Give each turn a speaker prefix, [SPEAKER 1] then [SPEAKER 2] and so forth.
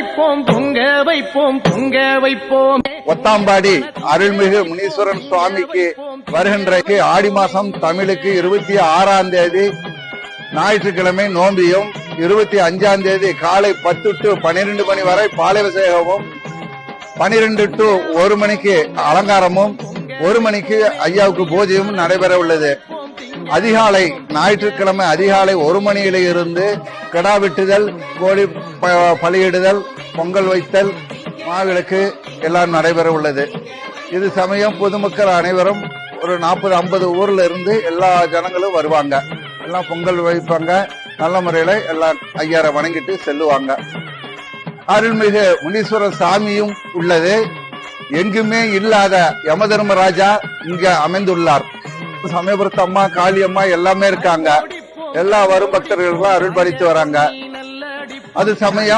[SPEAKER 1] வைப்போம் பொங்க வைப்போம் பொங்க வைப்போம்.
[SPEAKER 2] ஒத்தாம்பாடி அருள்மிகு முனீஸ்வரன் சுவாமிக்கு வருகின்ற ஆடி மாசம் தமிழுக்கு 26ஆம் தேதி ஞாயிற்றுக்கிழமை நோம்பியும், 25ஆம் தேதி காலை 10 to 12 மணி வரை பாலாபிஷேகமும், 12 to 1 மணிக்கு அலங்காரமும், 1 மணிக்கு ஐயாவுக்கு பூஜையும் நடைபெற உள்ளது. அதிகாலை ஞாயிற்றுக்கிழமை அதிகாலை 1 மணியில இருந்து கிடா வெட்டுதல், கோழி பலியிடுதல், பொங்கல் வைத்தல், மாவிளக்கு எல்லாம் நடைபெற உள்ளது. இது சமயம் பொதுமக்கள் அனைவரும் ஒரு 40-50 ஊர்ல இருந்து எல்லா ஜனங்களும் வருவாங்க. எல்லாம் பொங்கல் வைப்பாங்க. நல்ல முறையில எல்லாம் ஐயாரை வணங்கிட்டு செல்லுவாங்க. அருள்மிகு முனீஸ்வரர் சாமியும் உள்ளது. எங்குமே இல்லாத யமதர்மராஜா இங்க அமைந்துள்ளார். சமயபுரத்து அம்மா, காளியம்மா எல்லாமே இருக்காங்க. எல்லா வரும் பக்தர்களுக்கும் அருள் பறித்து வராங்க. அது சமயம்